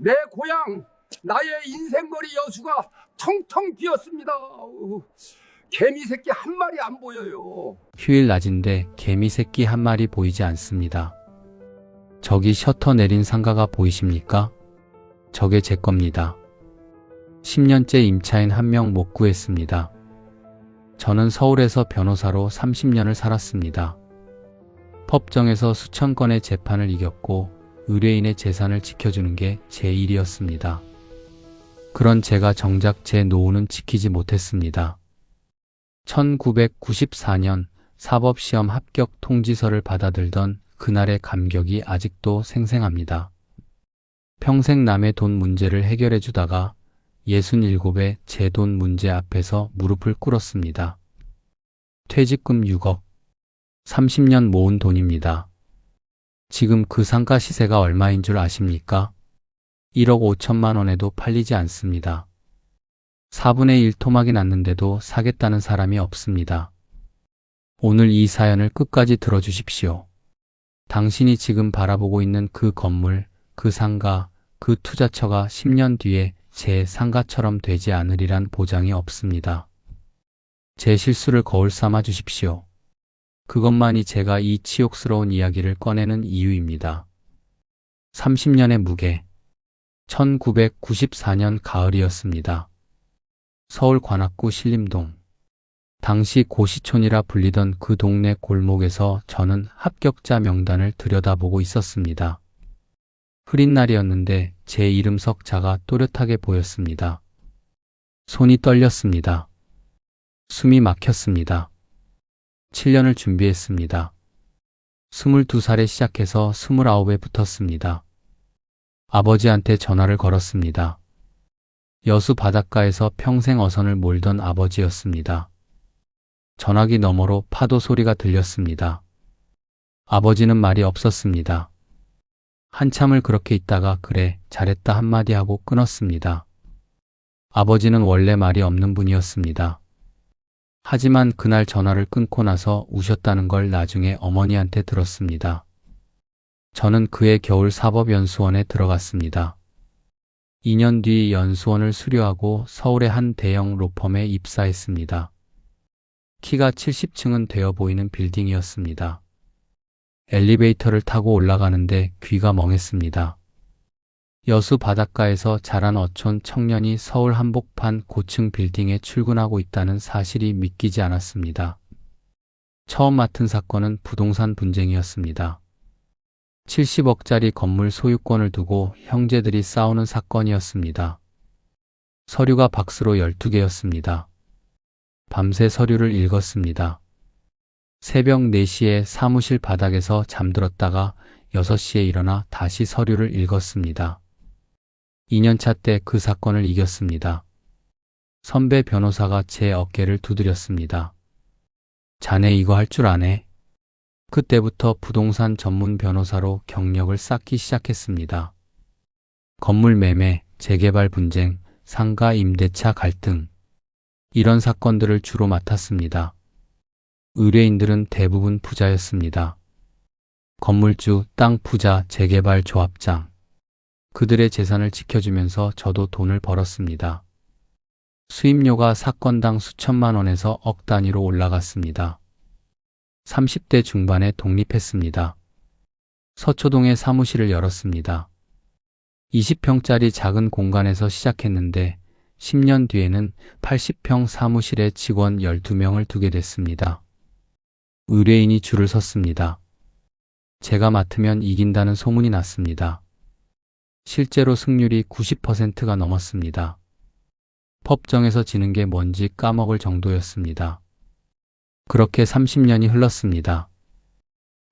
내 고향, 나의 인생머리 여수가 텅텅 비었습니다. 개미 새끼 한 마리 안 보여요. 휴일 낮인데 개미 새끼 한 마리 보이지 않습니다. 저기 셔터 내린 상가가 보이십니까? 저게 제 겁니다. 10년째 임차인 한 명 못 구했습니다. 저는 서울에서 변호사로 30년을 살았습니다. 법정에서 수천 건의 재판을 이겼고 의뢰인의 재산을 지켜주는 게 제 일이었습니다. 그런 제가 정작 제 노후는 지키지 못했습니다. 1994년 사법시험 합격 통지서를 받아들던 그날의 감격이 아직도 생생합니다. 평생 남의 돈 문제를 해결해 주다가 67의 제 돈 문제 앞에서 무릎을 꿇었습니다. 퇴직금 6억, 30년 모은 돈입니다. 지금 그 상가 시세가 얼마인 줄 아십니까? 1억 5천만 원에도 팔리지 않습니다. 4분의 1 토막이 났는데도 사겠다는 사람이 없습니다. 오늘 이 사연을 끝까지 들어주십시오. 당신이 지금 바라보고 있는 그 건물, 그 상가, 그 투자처가 10년 뒤에 제 상가처럼 되지 않으리란 보장이 없습니다. 제 실수를 거울 삼아 주십시오. 그것만이 제가 이 치욕스러운 이야기를 꺼내는 이유입니다. 30년의 무게. 1994년 가을이었습니다. 서울 관악구 신림동. 당시 고시촌이라 불리던 그 동네 골목에서 저는 합격자 명단을 들여다보고 있었습니다. 흐린 날이었는데 제 이름 석자가 또렷하게 보였습니다. 손이 떨렸습니다. 숨이 막혔습니다. 7년을 준비했습니다. 22살에 시작해서 29에 붙었습니다. 아버지한테 전화를 걸었습니다. 여수 바닷가에서 평생 어선을 몰던 아버지였습니다. 전화기 너머로 파도 소리가 들렸습니다. 아버지는 말이 없었습니다. 한참을 그렇게 있다가 그래, 잘했다 한마디 하고 끊었습니다. 아버지는 원래 말이 없는 분이었습니다. 하지만 그날 전화를 끊고 나서 우셨다는 걸 나중에 어머니한테 들었습니다. 저는 그해 겨울 사법연수원에 들어갔습니다. 2년 뒤 연수원을 수료하고 서울의 한 대형 로펌에 입사했습니다. 키가 70층은 되어 보이는 빌딩이었습니다. 엘리베이터를 타고 올라가는데 귀가 멍했습니다. 여수 바닷가에서 자란 어촌 청년이 서울 한복판 고층 빌딩에 출근하고 있다는 사실이 믿기지 않았습니다. 처음 맡은 사건은 부동산 분쟁이었습니다. 70억짜리 건물 소유권을 두고 형제들이 싸우는 사건이었습니다. 서류가 박스로 12개였습니다. 밤새 서류를 읽었습니다. 새벽 4시에 사무실 바닥에서 잠들었다가 6시에 일어나 다시 서류를 읽었습니다. 2년차 때 그 사건을 이겼습니다. 선배 변호사가 제 어깨를 두드렸습니다. 자네 이거 할 줄 아네? 그때부터 부동산 전문 변호사로 경력을 쌓기 시작했습니다. 건물 매매, 재개발 분쟁, 상가 임대차 갈등, 이런 사건들을 주로 맡았습니다. 의뢰인들은 대부분 부자였습니다. 건물주, 땅 부자, 재개발 조합장. 그들의 재산을 지켜주면서 저도 돈을 벌었습니다. 수임료가 사건당 수천만 원에서 억 단위로 올라갔습니다. 30대 중반에 독립했습니다. 서초동에 사무실을 열었습니다. 20평짜리 작은 공간에서 시작했는데 10년 뒤에는 80평 사무실에 직원 12명을 두게 됐습니다. 의뢰인이 줄을 섰습니다. 제가 맡으면 이긴다는 소문이 났습니다. 실제로 승률이 90%가 넘었습니다. 법정에서 지는 게 뭔지 까먹을 정도였습니다. 그렇게 30년이 흘렀습니다.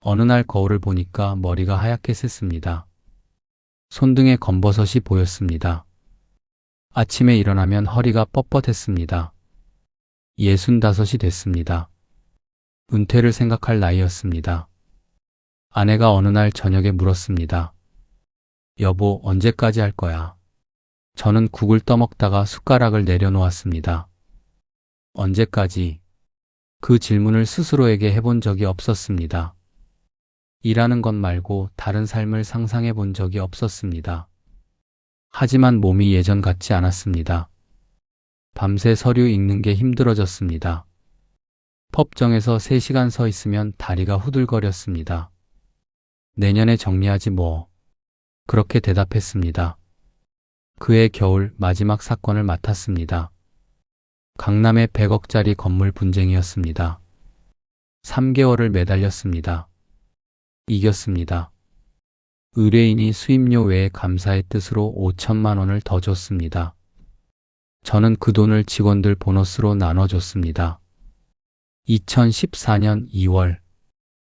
어느 날 거울을 보니까 머리가 하얗게 샜습니다. 손등에 검버섯이 보였습니다. 아침에 일어나면 허리가 뻣뻣했습니다. 65이 됐습니다. 은퇴를 생각할 나이였습니다. 아내가 어느 날 저녁에 물었습니다. 여보, 언제까지 할 거야? 저는 국을 떠먹다가 숟가락을 내려놓았습니다. 언제까지? 그 질문을 스스로에게 해본 적이 없었습니다. 일하는 것 말고 다른 삶을 상상해 본 적이 없었습니다. 하지만 몸이 예전 같지 않았습니다. 밤새 서류 읽는 게 힘들어졌습니다. 법정에서 3시간 서 있으면 다리가 후들거렸습니다. 내년에 정리하지 뭐. 그렇게 대답했습니다. 그해 겨울 마지막 사건을 맡았습니다. 강남의 100억짜리 건물 분쟁이었습니다. 3개월을 매달렸습니다. 이겼습니다. 의뢰인이 수임료 외에 감사의 뜻으로 5천만 원을 더 줬습니다. 저는 그 돈을 직원들 보너스로 나눠줬습니다. 2014년 2월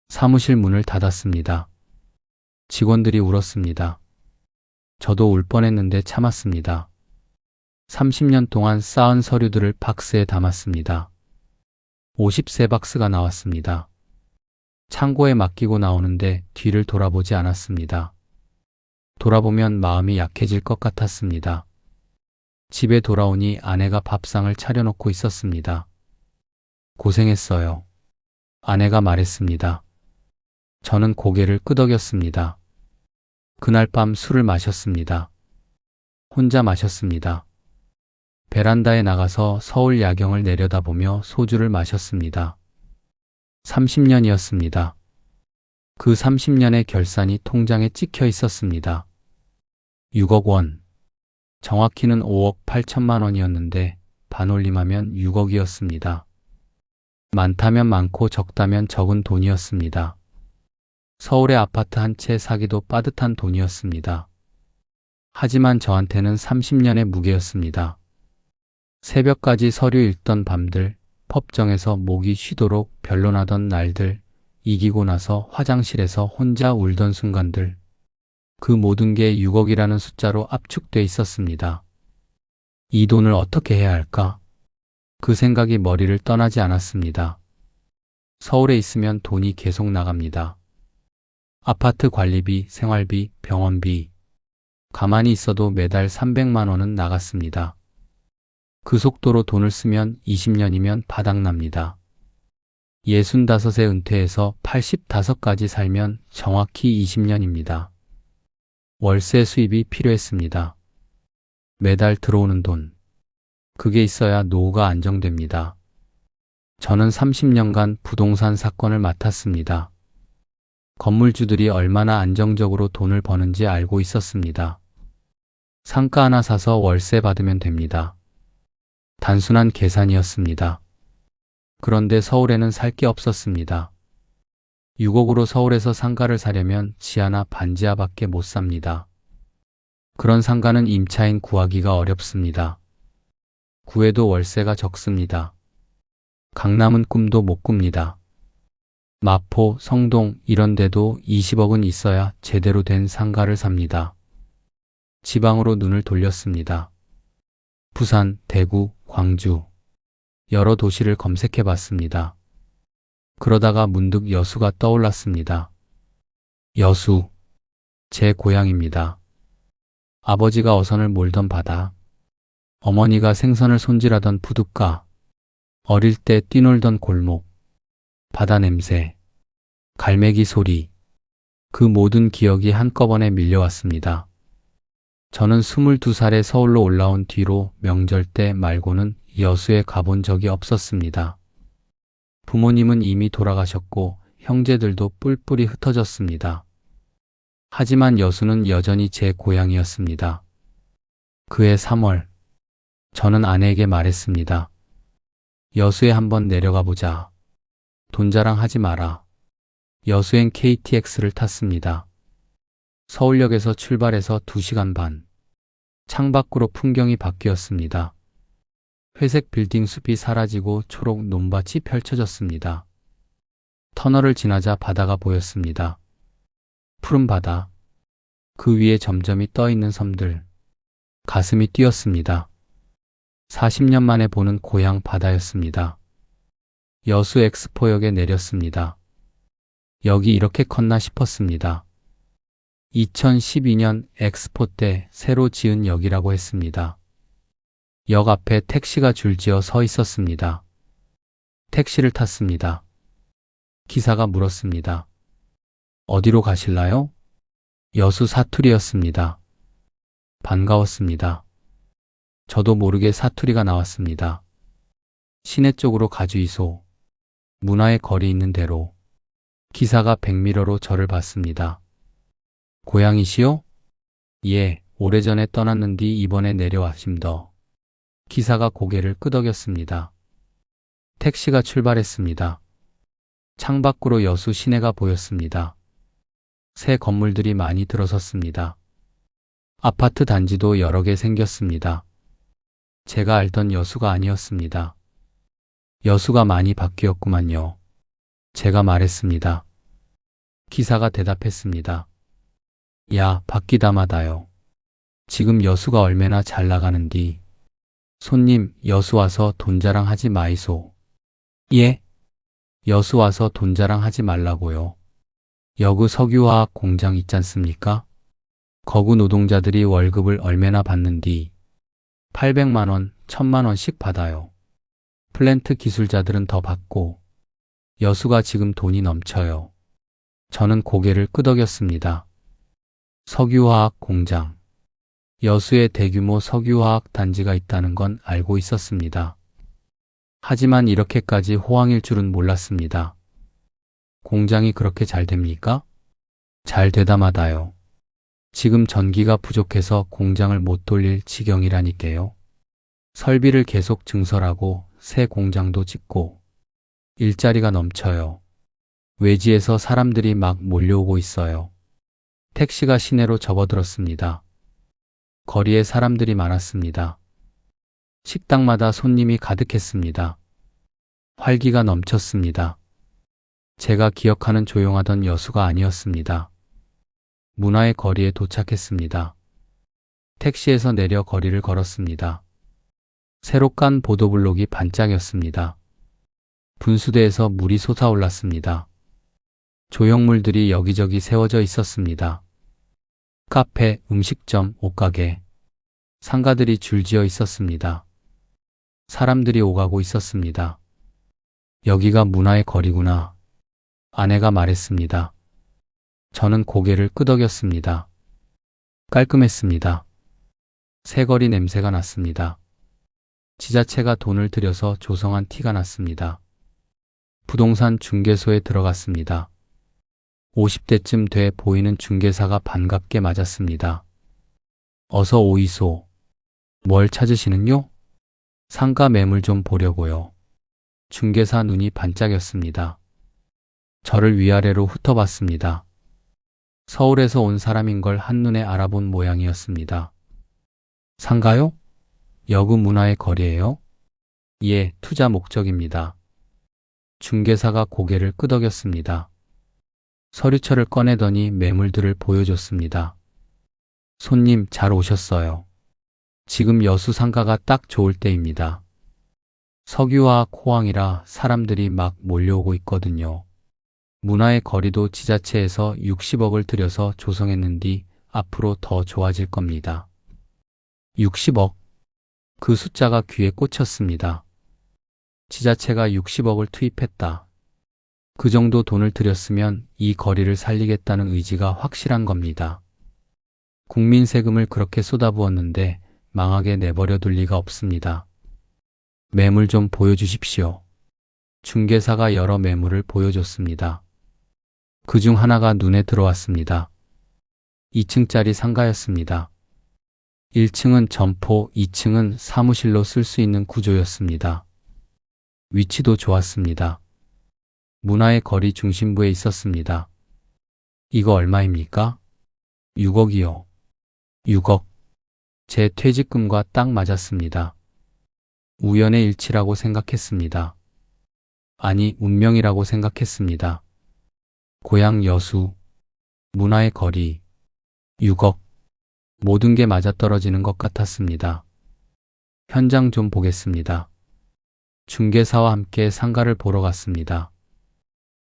사무실 문을 닫았습니다. 직원들이 울었습니다. 저도 울 뻔했는데 참았습니다. 30년 동안 쌓은 서류들을 박스에 담았습니다. 50세 박스가 나왔습니다. 창고에 맡기고 나오는데 뒤를 돌아보지 않았습니다. 돌아보면 마음이 약해질 것 같았습니다. 집에 돌아오니 아내가 밥상을 차려놓고 있었습니다. 고생했어요. 아내가 말했습니다. 저는 고개를 끄덕였습니다. 그날 밤 술을 마셨습니다. 혼자 마셨습니다. 베란다에 나가서 서울 야경을 내려다보며 소주를 마셨습니다. 30년이었습니다. 그 30년의 결산이 통장에 찍혀 있었습니다. 6억 원. 정확히는 5억 8천만 원이었는데 반올림하면 6억이었습니다. 많다면 많고 적다면 적은 돈이었습니다. 서울의 아파트 한 채 사기도 빠듯한 돈이었습니다. 하지만 저한테는 30년의 무게였습니다. 새벽까지 서류 읽던 밤들, 법정에서 목이 쉬도록 변론하던 날들, 이기고 나서 화장실에서 혼자 울던 순간들, 그 모든 게 6억이라는 숫자로 압축돼 있었습니다. 이 돈을 어떻게 해야 할까? 그 생각이 머리를 떠나지 않았습니다. 서울에 있으면 돈이 계속 나갑니다. 아파트 관리비, 생활비, 병원비. 가만히 있어도 매달 300만 원은 나갔습니다. 그 속도로 돈을 쓰면 20년이면 바닥납니다. 65에 은퇴해서 85까지 살면 정확히 20년입니다. 월세 수입이 필요했습니다. 매달 들어오는 돈. 그게 있어야 노후가 안정됩니다. 저는 30년간 부동산 사건을 맡았습니다. 건물주들이 얼마나 안정적으로 돈을 버는지 알고 있었습니다. 상가 하나 사서 월세 받으면 됩니다. 단순한 계산이었습니다. 그런데 서울에는 살 게 없었습니다. 6억으로 서울에서 상가를 사려면 지하나 반지하밖에 못 삽니다. 그런 상가는 임차인 구하기가 어렵습니다. 구해도 월세가 적습니다. 강남은 꿈도 못 꿉니다. 마포, 성동 이런 데도 20억은 있어야 제대로 된 상가를 삽니다. 지방으로 눈을 돌렸습니다. 부산, 대구, 광주 여러 도시를 검색해 봤습니다. 그러다가 문득 여수가 떠올랐습니다. 여수, 제 고향입니다. 아버지가 어선을 몰던 바다, 어머니가 생선을 손질하던 부둣가, 어릴 때 뛰놀던 골목, 바다 냄새, 갈매기 소리, 그 모든 기억이 한꺼번에 밀려왔습니다. 저는 22살에 서울로 올라온 뒤로 명절 때 말고는 여수에 가본 적이 없었습니다. 부모님은 이미 돌아가셨고 형제들도 뿔뿔이 흩어졌습니다. 하지만 여수는 여전히 제 고향이었습니다. 그해 3월, 저는 아내에게 말했습니다. 여수에 한번 내려가 보자. 돈 자랑하지 마라. 여수행 KTX를 탔습니다. 서울역에서 출발해서 2시간 반. 창밖으로 풍경이 바뀌었습니다. 회색 빌딩 숲이 사라지고 초록 논밭이 펼쳐졌습니다. 터널을 지나자 바다가 보였습니다. 푸른 바다. 그 위에 점점이 떠있는 섬들. 가슴이 뛰었습니다. 40년 만에 보는 고향 바다였습니다. 여수 엑스포역에 내렸습니다. 여기 이렇게 컸나 싶었습니다. 2012년 엑스포 때 새로 지은 역이라고 했습니다. 역 앞에 택시가 줄지어 서 있었습니다. 택시를 탔습니다. 기사가 물었습니다. 어디로 가실라요? 여수 사투리였습니다. 반가웠습니다. 저도 모르게 사투리가 나왔습니다. 시내 쪽으로 가주이소. 문화의 거리 있는 대로. 기사가 백미러로 저를 봤습니다. 고향이시오? 예, 오래전에 떠났는디 이번에 내려왔심더. 기사가 고개를 끄덕였습니다. 택시가 출발했습니다. 창밖으로 여수 시내가 보였습니다. 새 건물들이 많이 들어섰습니다. 아파트 단지도 여러 개 생겼습니다. 제가 알던 여수가 아니었습니다. 여수가 많이 바뀌었구만요. 제가 말했습니다. 기사가 대답했습니다. 야, 바뀌다마다요. 지금 여수가 얼마나 잘 나가는디. 손님, 여수 와서 돈 자랑하지 마이소. 예? 여수 와서 돈 자랑하지 말라고요. 여구 석유화학 공장 있잖습니까? 거구 노동자들이 월급을 얼마나 받는디. 800만 원, 1000만 원씩 받아요. 플랜트 기술자들은 더 받고. 여수가 지금 돈이 넘쳐요. 저는 고개를 끄덕였습니다. 석유화학 공장. 여수에 대규모 석유화학 단지가 있다는 건 알고 있었습니다. 하지만 이렇게까지 호황일 줄은 몰랐습니다. 공장이 그렇게 잘 됩니까? 잘 되다마다요. 지금 전기가 부족해서 공장을 못 돌릴 지경이라니까요. 설비를 계속 증설하고 새 공장도 짓고 일자리가 넘쳐요. 외지에서 사람들이 막 몰려오고 있어요. 택시가 시내로 접어들었습니다. 거리에 사람들이 많았습니다. 식당마다 손님이 가득했습니다. 활기가 넘쳤습니다. 제가 기억하는 조용하던 여수가 아니었습니다. 문화의 거리에 도착했습니다. 택시에서 내려 거리를 걸었습니다. 새로 깐 보도블록이 반짝였습니다. 분수대에서 물이 솟아올랐습니다. 조형물들이 여기저기 세워져 있었습니다. 카페, 음식점, 옷가게, 상가들이 줄지어 있었습니다. 사람들이 오가고 있었습니다. 여기가 문화의 거리구나. 아내가 말했습니다. 저는 고개를 끄덕였습니다. 깔끔했습니다. 새거리 냄새가 났습니다. 지자체가 돈을 들여서 조성한 티가 났습니다. 부동산 중개소에 들어갔습니다. 50대쯤 돼 보이는 중개사가 반갑게 맞았습니다. 어서 오이소. 뭘 찾으시는요? 상가 매물 좀 보려고요. 중개사 눈이 반짝였습니다. 저를 위아래로 훑어봤습니다. 서울에서 온 사람인 걸 한눈에 알아본 모양이었습니다. 상가요? 여구 문화의 거리예요? 예, 투자 목적입니다. 중개사가 고개를 끄덕였습니다. 서류철을 꺼내더니 매물들을 보여줬습니다. 손님 잘 오셨어요. 지금 여수 상가가 딱 좋을 때입니다. 석유화학 호황이라 사람들이 막 몰려오고 있거든요. 문화의 거리도 지자체에서 60억을 들여서 조성했는디 앞으로 더 좋아질 겁니다. 60억. 그 숫자가 귀에 꽂혔습니다. 지자체가 60억을 투입했다. 그 정도 돈을 들였으면 이 거리를 살리겠다는 의지가 확실한 겁니다. 국민 세금을 그렇게 쏟아부었는데 망하게 내버려 둘 리가 없습니다. 매물 좀 보여주십시오. 중개사가 여러 매물을 보여줬습니다. 그중 하나가 눈에 들어왔습니다. 2층짜리 상가였습니다. 1층은 점포, 2층은 사무실로 쓸 수 있는 구조였습니다. 위치도 좋았습니다. 문화의 거리 중심부에 있었습니다. 이거 얼마입니까? 6억이요. 6억. 제 퇴직금과 딱 맞았습니다. 우연의 일치라고 생각했습니다. 아니, 운명이라고 생각했습니다. 고향 여수, 문화의 거리, 6억. 모든 게 맞아떨어지는 것 같았습니다. 현장 좀 보겠습니다. 중개사와 함께 상가를 보러 갔습니다.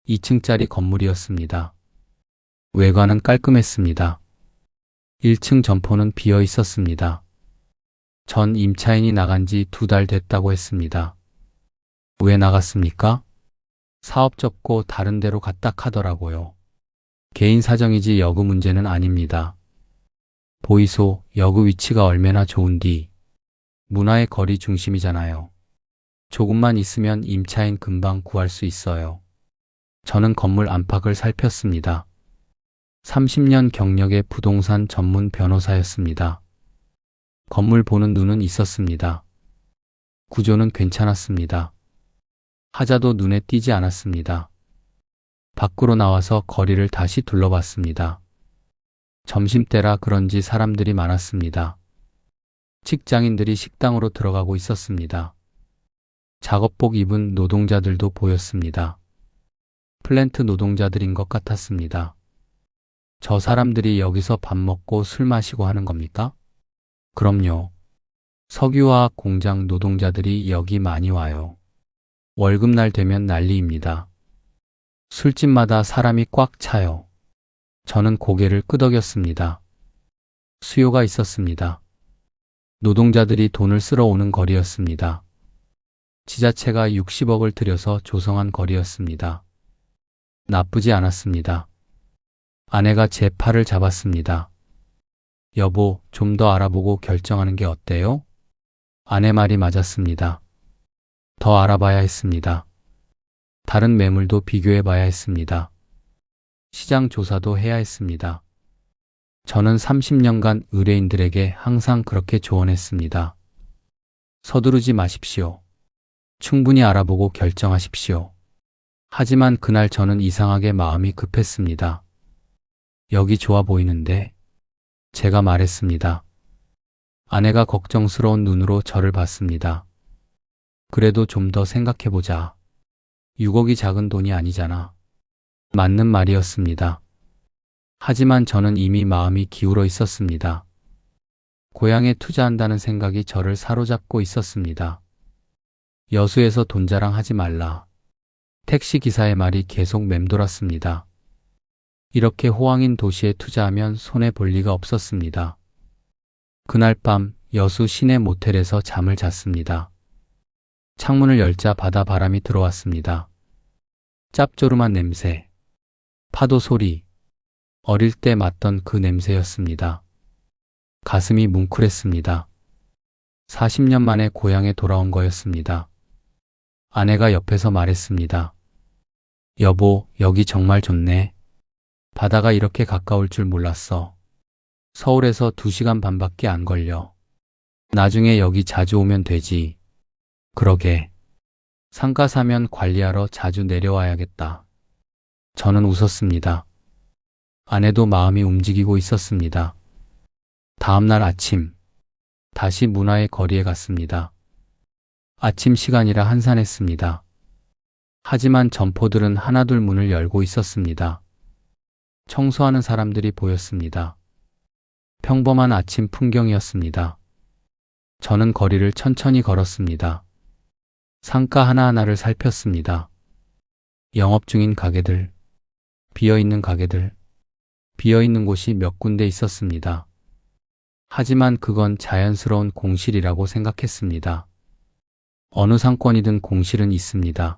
2층짜리 건물이었습니다. 외관은 깔끔했습니다. 1층 점포는 비어 있었습니다. 전 임차인이 나간 지 2달 됐다고 했습니다. 왜 나갔습니까? 사업 접고 다른 데로 갔다 하더라고요. 개인 사정이지 여구 문제는 아닙니다. 보이소, 여그 위치가 얼마나 좋은디. 문화의 거리 중심이잖아요. 조금만 있으면 임차인 금방 구할 수 있어요. 저는 건물 안팎을 살폈습니다. 30년 경력의 부동산 전문 변호사였습니다. 건물 보는 눈은 있었습니다. 구조는 괜찮았습니다. 하자도 눈에 띄지 않았습니다. 밖으로 나와서 거리를 다시 둘러봤습니다. 점심때라 그런지 사람들이 많았습니다. 직장인들이 식당으로 들어가고 있었습니다. 작업복 입은 노동자들도 보였습니다. 플랜트 노동자들인 것 같았습니다. 저 사람들이 여기서 밥 먹고 술 마시고 하는 겁니까? 그럼요. 석유화학 공장 노동자들이 여기 많이 와요. 월급날 되면 난리입니다. 술집마다 사람이 꽉 차요. 저는 고개를 끄덕였습니다. 수요가 있었습니다. 노동자들이 돈을 쓸어 오는 거리였습니다. 지자체가 60억을 들여서 조성한 거리였습니다. 나쁘지 않았습니다. 아내가 제 팔을 잡았습니다. 여보, 좀 더 알아보고 결정하는 게 어때요? 아내 말이 맞았습니다. 더 알아봐야 했습니다. 다른 매물도 비교해 봐야 했습니다. 시장 조사도 해야 했습니다. 저는 30년간 의뢰인들에게 항상 그렇게 조언했습니다. 서두르지 마십시오. 충분히 알아보고 결정하십시오. 하지만 그날 저는 이상하게 마음이 급했습니다. 여기 좋아 보이는데? 제가 말했습니다. 아내가 걱정스러운 눈으로 저를 봤습니다. 그래도 좀 더 생각해보자. 6억이 작은 돈이 아니잖아. 맞는 말이었습니다. 하지만 저는 이미 마음이 기울어 있었습니다. 고향에 투자한다는 생각이 저를 사로잡고 있었습니다. 여수에서 돈 자랑하지 말라. 택시 기사의 말이 계속 맴돌았습니다. 이렇게 호황인 도시에 투자하면 손해볼 리가 없었습니다. 그날 밤 여수 시내 모텔에서 잠을 잤습니다. 창문을 열자 바다 바람이 들어왔습니다. 짭조름한 냄새, 파도 소리, 어릴 때 맡던 그 냄새였습니다. 가슴이 뭉클했습니다. 40년 만에 고향에 돌아온 거였습니다. 아내가 옆에서 말했습니다. 여보, 여기 정말 좋네. 바다가 이렇게 가까울 줄 몰랐어. 서울에서 2시간 반밖에 안 걸려. 나중에 여기 자주 오면 되지. 그러게. 상가 사면 관리하러 자주 내려와야겠다. 저는 웃었습니다. 아내도 마음이 움직이고 있었습니다. 다음날 아침, 다시 문화의 거리에 갔습니다. 아침 시간이라 한산했습니다. 하지만 점포들은 하나둘 문을 열고 있었습니다. 청소하는 사람들이 보였습니다. 평범한 아침 풍경이었습니다. 저는 거리를 천천히 걸었습니다. 상가 하나하나를 살폈습니다. 영업 중인 가게들, 비어있는 가게들, 비어있는 곳이 몇 군데 있었습니다. 하지만 그건 자연스러운 공실이라고 생각했습니다. 어느 상권이든 공실은 있습니다.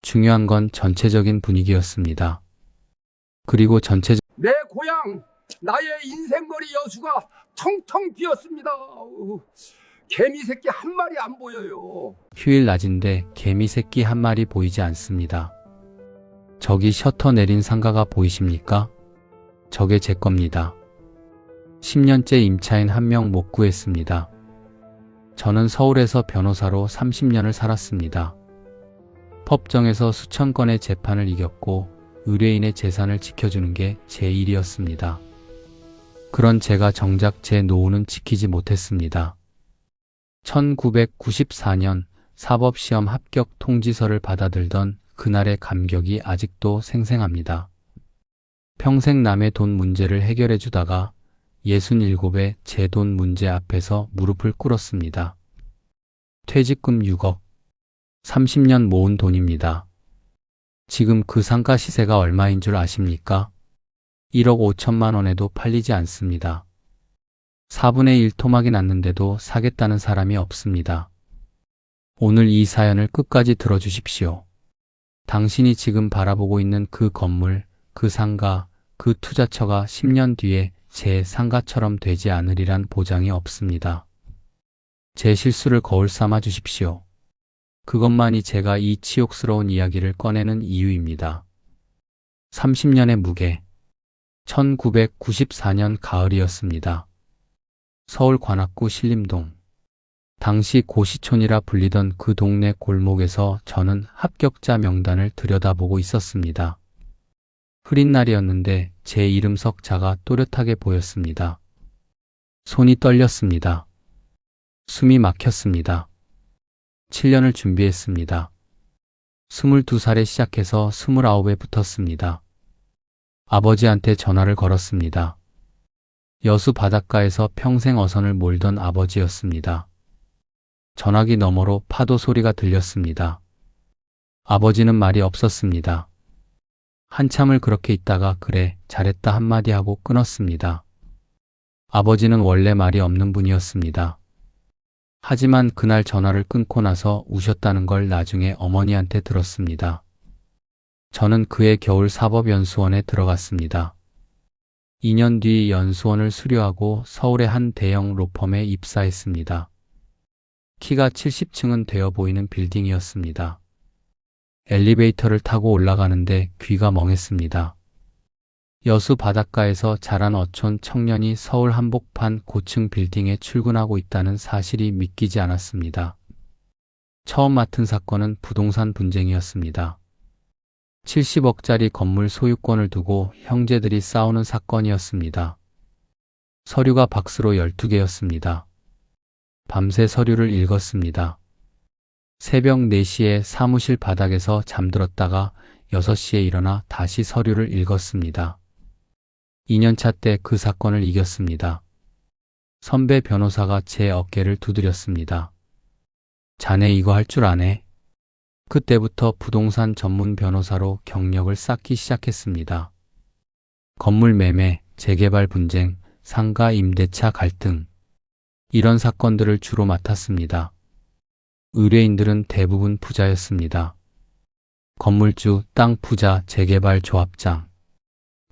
중요한 건 전체적인 분위기였습니다. 그리고 내 고향, 나의 인생거리 여수가 텅텅 비었습니다. 개미 새끼 한 마리 안 보여요. 휴일 낮인데 개미 새끼 한 마리 보이지 않습니다. 저기 셔터 내린 상가가 보이십니까? 저게 제 겁니다. 10년째 임차인 한 명 못 구했습니다. 저는 서울에서 변호사로 30년을 살았습니다. 법정에서 수천 건의 재판을 이겼고 의뢰인의 재산을 지켜주는 게 제 일이었습니다. 그런 제가 정작 제 노후는 지키지 못했습니다. 1994년 사법시험 합격 통지서를 받아들던 그날의 감격이 아직도 생생합니다. 평생 남의 돈 문제를 해결해 주다가 67의 제 돈 문제 앞에서 무릎을 꿇었습니다. 퇴직금 6억, 30년 모은 돈입니다. 지금 그 상가 시세가 얼마인 줄 아십니까? 1억 5천만 원에도 팔리지 않습니다. 4분의 1 토막이 났는데도 사겠다는 사람이 없습니다. 오늘 이 사연을 끝까지 들어주십시오. 당신이 지금 바라보고 있는 그 건물, 그 상가, 그 투자처가 10년 뒤에 제 상가처럼 되지 않으리란 보장이 없습니다. 제 실수를 거울 삼아 주십시오. 그것만이 제가 이 치욕스러운 이야기를 꺼내는 이유입니다. 30년의 무게. 1994년 가을이었습니다. 서울 관악구 신림동. 당시 고시촌이라 불리던 그 동네 골목에서 저는 합격자 명단을 들여다보고 있었습니다. 흐린 날이었는데 제 이름 석자가 또렷하게 보였습니다. 손이 떨렸습니다. 숨이 막혔습니다. 7년을 준비했습니다. 22살에 시작해서 29에 붙었습니다. 아버지한테 전화를 걸었습니다. 여수 바닷가에서 평생 어선을 몰던 아버지였습니다. 전화기 너머로 파도 소리가 들렸습니다. 아버지는 말이 없었습니다. 한참을 그렇게 있다가 그래, 잘했다 한마디 하고 끊었습니다. 아버지는 원래 말이 없는 분이었습니다. 하지만 그날 전화를 끊고 나서 우셨다는 걸 나중에 어머니한테 들었습니다. 저는 그해 겨울 사법연수원에 들어갔습니다. 2년 뒤 연수원을 수료하고 서울의 한 대형 로펌에 입사했습니다. 키가 70층은 되어 보이는 빌딩이었습니다. 엘리베이터를 타고 올라가는데 귀가 멍했습니다. 여수 바닷가에서 자란 어촌 청년이 서울 한복판 고층 빌딩에 출근하고 있다는 사실이 믿기지 않았습니다. 처음 맡은 사건은 부동산 분쟁이었습니다. 70억짜리 건물 소유권을 두고 형제들이 싸우는 사건이었습니다. 서류가 박스로 12개였습니다. 밤새 서류를 읽었습니다. 새벽 4시에 사무실 바닥에서 잠들었다가 6시에 일어나 다시 서류를 읽었습니다. 2년차 때 그 사건을 이겼습니다. 선배 변호사가 제 어깨를 두드렸습니다. 자네 이거 할 줄 아네? 그때부터 부동산 전문 변호사로 경력을 쌓기 시작했습니다. 건물 매매, 재개발 분쟁, 상가 임대차 갈등. 이런 사건들을 주로 맡았습니다. 의뢰인들은 대부분 부자였습니다. 건물주, 땅 부자, 재개발 조합장.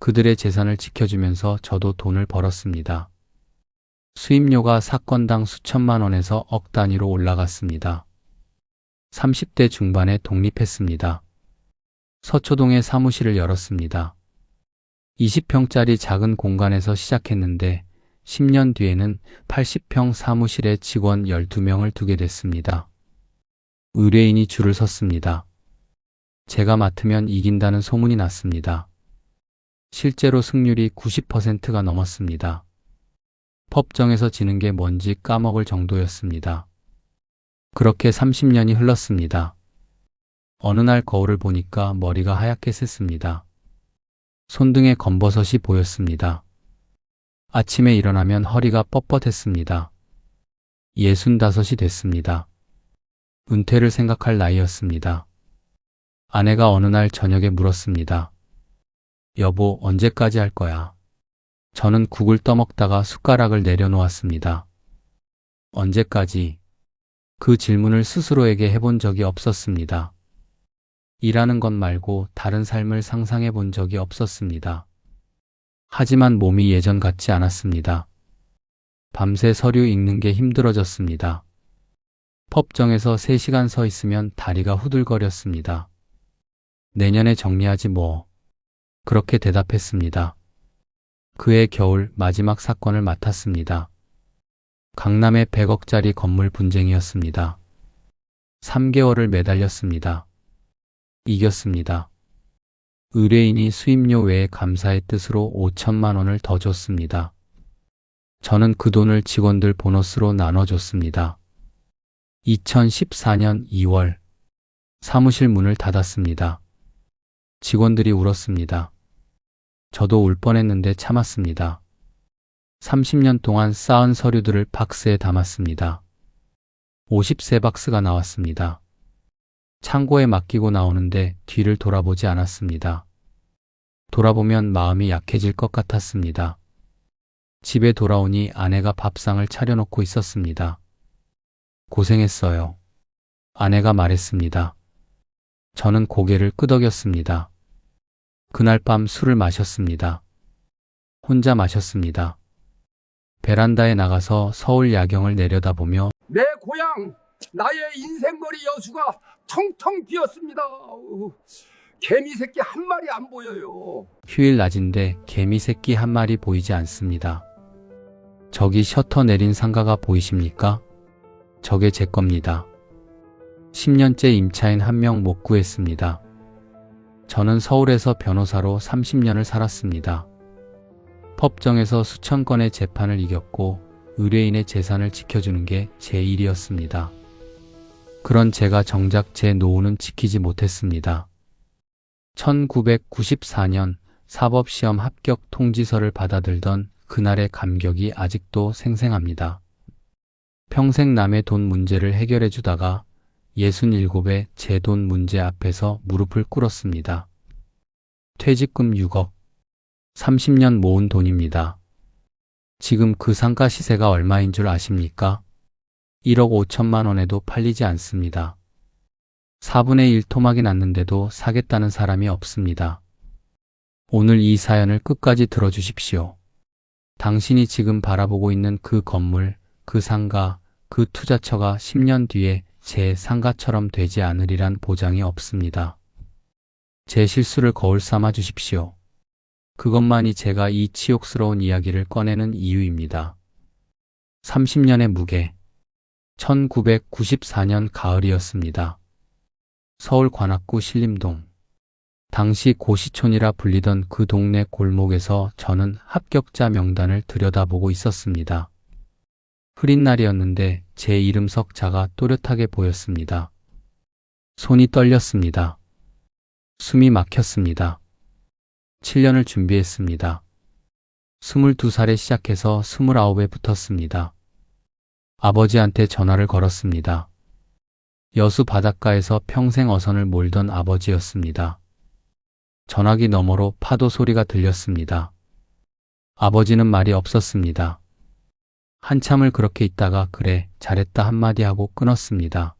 그들의 재산을 지켜주면서 저도 돈을 벌었습니다. 수임료가 사건당 수천만 원에서 억 단위로 올라갔습니다. 30대 중반에 독립했습니다. 서초동에 사무실을 열었습니다. 20평짜리 작은 공간에서 시작했는데 10년 뒤에는 80평 사무실에 직원 12명을 두게 됐습니다. 의뢰인이 줄을 섰습니다. 제가 맡으면 이긴다는 소문이 났습니다. 실제로 승률이 90%가 넘었습니다. 법정에서 지는 게 뭔지 까먹을 정도였습니다. 그렇게 30년이 흘렀습니다. 어느 날 거울을 보니까 머리가 하얗게 샜습니다. 손등에 검버섯이 보였습니다. 아침에 일어나면 허리가 뻣뻣했습니다. 65이 됐습니다. 은퇴를 생각할 나이였습니다. 아내가 어느 날 저녁에 물었습니다. 여보, 언제까지 할 거야? 저는 국을 떠먹다가 숟가락을 내려놓았습니다. 언제까지? 그 질문을 스스로에게 해본 적이 없었습니다. 일하는 것 말고 다른 삶을 상상해 본 적이 없었습니다. 하지만 몸이 예전 같지 않았습니다. 밤새 서류 읽는 게 힘들어졌습니다. 법정에서 3시간 서 있으면 다리가 후들거렸습니다. 내년에 정리하지 뭐. 그렇게 대답했습니다. 그해 겨울 마지막 사건을 맡았습니다. 강남의 100억짜리 건물 분쟁이었습니다. 3개월을 매달렸습니다. 이겼습니다. 의뢰인이 수임료 외에 감사의 뜻으로 5천만 원을 더 줬습니다. 저는 그 돈을 직원들 보너스로 나눠줬습니다. 2014년 2월 사무실 문을 닫았습니다. 직원들이 울었습니다. 저도 울 뻔했는데 참았습니다. 30년 동안 쌓은 서류들을 박스에 담았습니다. 53박스가 나왔습니다. 창고에 맡기고 나오는데 뒤를 돌아보지 않았습니다. 돌아보면 마음이 약해질 것 같았습니다. 집에 돌아오니 아내가 밥상을 차려놓고 있었습니다. 고생했어요. 아내가 말했습니다. 저는 고개를 끄덕였습니다. 그날 밤 술을 마셨습니다. 혼자 마셨습니다. 베란다에 나가서 서울 야경을 내려다보며 내 고향, 나의 인생거리 여수가 텅텅 비었습니다. 개미 새끼 한 마리 안 보여요. 휴일 낮인데 개미 새끼 한 마리 보이지 않습니다. 저기 셔터 내린 상가가 보이십니까? 저게 제 겁니다. 10년째 임차인 한 명 못 구했습니다. 저는 서울에서 변호사로 30년을 살았습니다. 법정에서 수천 건의 재판을 이겼고 의뢰인의 재산을 지켜주는 게 제 일이었습니다. 그런 제가 정작 제 노후는 지키지 못했습니다. 1994년 사법시험 합격 통지서를 받아들던 그날의 감격이 아직도 생생합니다. 평생 남의 돈 문제를 해결해 주다가 67의 제 돈 문제 앞에서 무릎을 꿇었습니다. 퇴직금 6억, 30년 모은 돈입니다. 지금 그 상가 시세가 얼마인 줄 아십니까? 1억 5천만 원에도 팔리지 않습니다. 4분의 1 토막이 났는데도 사겠다는 사람이 없습니다. 오늘 이 사연을 끝까지 들어주십시오. 당신이 지금 바라보고 있는 그 건물, 그 상가, 그 투자처가 10년 뒤에 제 상가처럼 되지 않으리란 보장이 없습니다. 제 실수를 거울 삼아 주십시오. 그것만이 제가 이 치욕스러운 이야기를 꺼내는 이유입니다. 30년의 무게. 1994년 가을이었습니다. 서울 관악구 신림동. 당시 고시촌이라 불리던 그 동네 골목에서 저는 합격자 명단을 들여다보고 있었습니다. 흐린 날이었는데 제 이름 석자가 또렷하게 보였습니다. 손이 떨렸습니다. 숨이 막혔습니다. 7년을 준비했습니다. 22살에 시작해서 29에 붙었습니다. 아버지한테 전화를 걸었습니다. 여수 바닷가에서 평생 어선을 몰던 아버지였습니다. 전화기 너머로 파도 소리가 들렸습니다. 아버지는 말이 없었습니다. 한참을 그렇게 있다가 그래, 잘했다 한마디 하고 끊었습니다.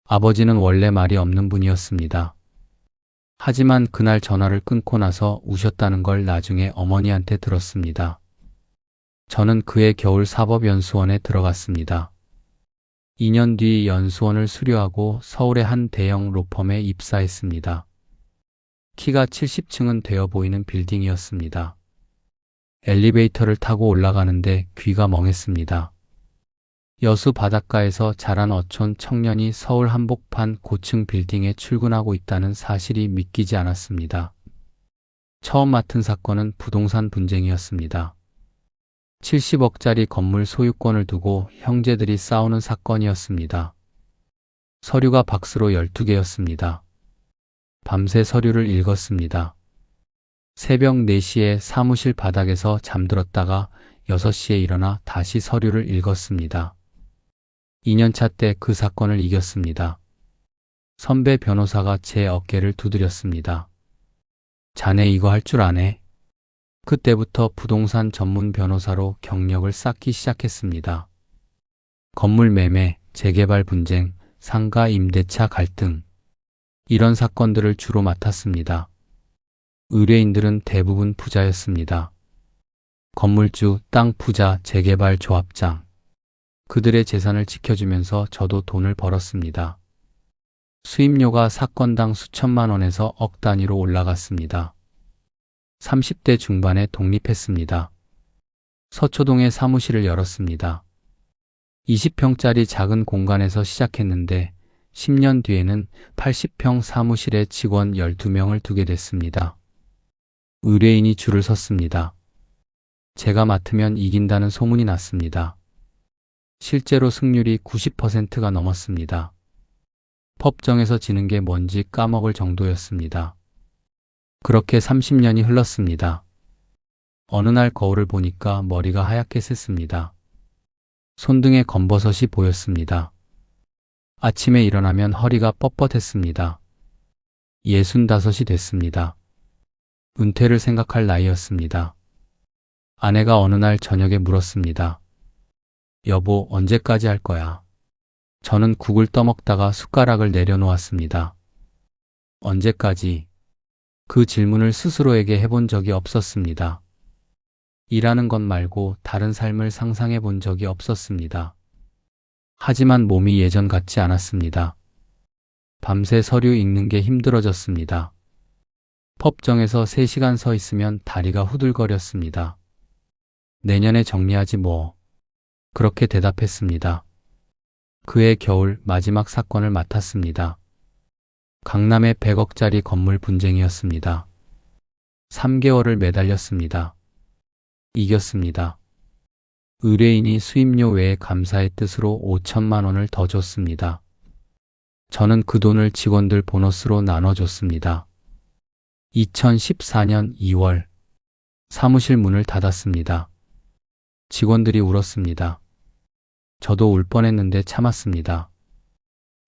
아버지는 원래 말이 없는 분이었습니다. 하지만 그날 전화를 끊고 나서 우셨다는 걸 나중에 어머니한테 들었습니다. 저는 그해 겨울 사법연수원에 들어갔습니다. 2년 뒤 연수원을 수료하고 서울의 한 대형 로펌에 입사했습니다. 키가 70층은 되어 보이는 빌딩이었습니다. 엘리베이터를 타고 올라가는데 귀가 멍했습니다. 여수 바닷가에서 자란 어촌 청년이 서울 한복판 고층 빌딩에 출근하고 있다는 사실이 믿기지 않았습니다. 처음 맡은 사건은 부동산 분쟁이었습니다. 70억짜리 건물 소유권을 두고 형제들이 싸우는 사건이었습니다. 서류가 박스로 12개였습니다. 밤새 서류를 읽었습니다. 새벽 4시에 사무실 바닥에서 잠들었다가 6시에 일어나 다시 서류를 읽었습니다. 2년차 때 그 사건을 이겼습니다. 선배 변호사가 제 어깨를 두드렸습니다. 자네 이거 할 줄 아네? 그때부터 부동산 전문 변호사로 경력을 쌓기 시작했습니다. 건물 매매, 재개발 분쟁, 상가 임대차 갈등, 이런 사건들을 주로 맡았습니다. 의뢰인들은 대부분 부자였습니다. 건물주, 땅 부자, 재개발 조합장. 그들의 재산을 지켜주면서 저도 돈을 벌었습니다. 수임료가 사건당 수천만 원에서 억 단위로 올라갔습니다. 30대 중반에 독립했습니다. 서초동에 사무실을 열었습니다. 20평짜리 작은 공간에서 시작했는데 10년 뒤에는 80평 사무실에 직원 12명을 두게 됐습니다. 의뢰인이 줄을 섰습니다. 제가 맡으면 이긴다는 소문이 났습니다. 실제로 승률이 90%가 넘었습니다. 법정에서 지는 게 뭔지 까먹을 정도였습니다. 그렇게 30년이 흘렀습니다. 어느 날 거울을 보니까 머리가 하얗게 샜습니다. 손등에 검버섯이 보였습니다. 아침에 일어나면 허리가 뻣뻣했습니다. 65이 됐습니다. 은퇴를 생각할 나이였습니다. 아내가 어느 날 저녁에 물었습니다. 여보, 언제까지 할 거야? 저는 국을 떠먹다가 숟가락을 내려놓았습니다. 언제까지? 그 질문을 스스로에게 해본 적이 없었습니다. 일하는 것 말고 다른 삶을 상상해 본 적이 없었습니다. 하지만 몸이 예전 같지 않았습니다. 밤새 서류 읽는 게 힘들어졌습니다. 법정에서 3시간 서 있으면 다리가 후들거렸습니다. 내년에 정리하지 뭐. 그렇게 대답했습니다. 그해 겨울 마지막 사건을 맡았습니다. 강남의 100억짜리 건물 분쟁이었습니다. 3개월을 매달렸습니다. 이겼습니다. 의뢰인이 수임료 외에 감사의 뜻으로 5천만 원을 더 줬습니다. 저는 그 돈을 직원들 보너스로 나눠줬습니다. 2014년 2월 사무실 문을 닫았습니다. 직원들이 울었습니다. 저도 울 뻔했는데 참았습니다.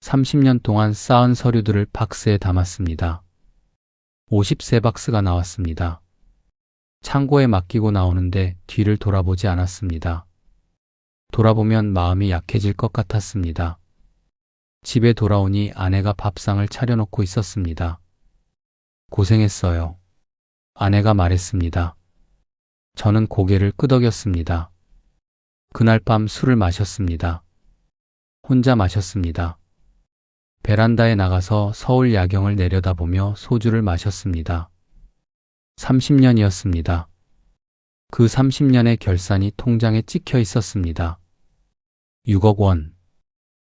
30년 동안 쌓은 서류들을 박스에 담았습니다. 53박스가 나왔습니다. 창고에 맡기고 나오는데 뒤를 돌아보지 않았습니다. 돌아보면 마음이 약해질 것 같았습니다. 집에 돌아오니 아내가 밥상을 차려놓고 있었습니다. 고생했어요. 아내가 말했습니다. 저는 고개를 끄덕였습니다. 그날 밤 술을 마셨습니다. 혼자 마셨습니다. 베란다에 나가서 서울 야경을 내려다보며 소주를 마셨습니다. 30년이었습니다. 그 30년의 결산이 통장에 찍혀 있었습니다. 6억 원.